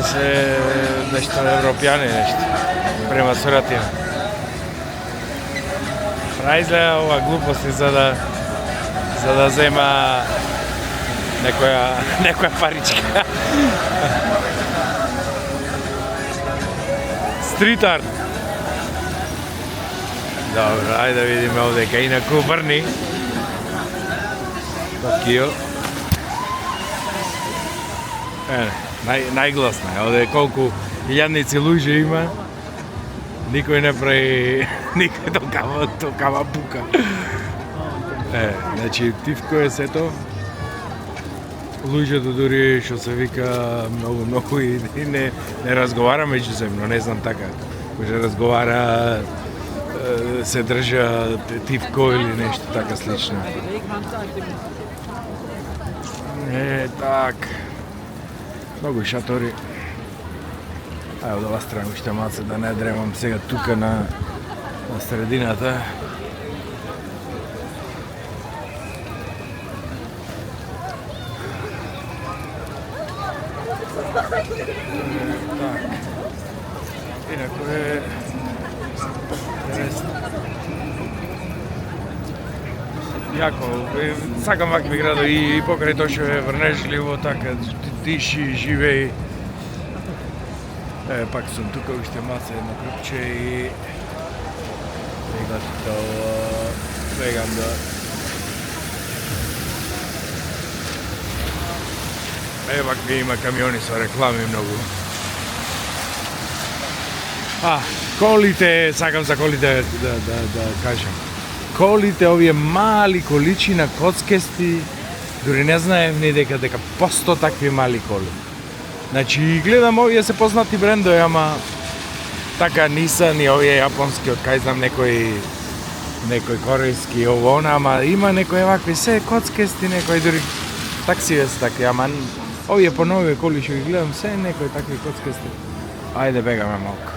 овие се нешто европјани нешто. Према суратија. Изгледа ова глупости за да зема некоја паричка. Стрит арт. Добро, ајде да видиме овде кај на Кубрни. Токио. Најгласна е, овде колку илјадници луѓе има. Никој не прави, никој токава бука. Значи, тивко е сето. Луѓето дури што се вика многу и не разговара меѓусебно, не знам така. Кој разговара се држа тивко или нешто така слично. Так. Многу шатори. Ајде од ова страна уште малце да не дремам сега тука на средината. Так. Инако е јако, сакам вакви градови и покрај тоа што е врнежливо, така тиши, живеи. Пак сум тука уште маца едно крупче и гледате ово, бегам да вакви има камиони со реклами многу. Колите, сакам за колите да кажам. Колите, овие мали количина коцкести, дури не знаев ни дека посто такви мали коли. Значи, гледам овие се познати брендови, ама така Nissan и овие јапонски, од кај знам некој корејски ово, ама има некои вакви се коцкести, некои дури таксиве се такви, ама овие по нови коли што ги гледам се некои такви коцкести. Ајде бегаме малку.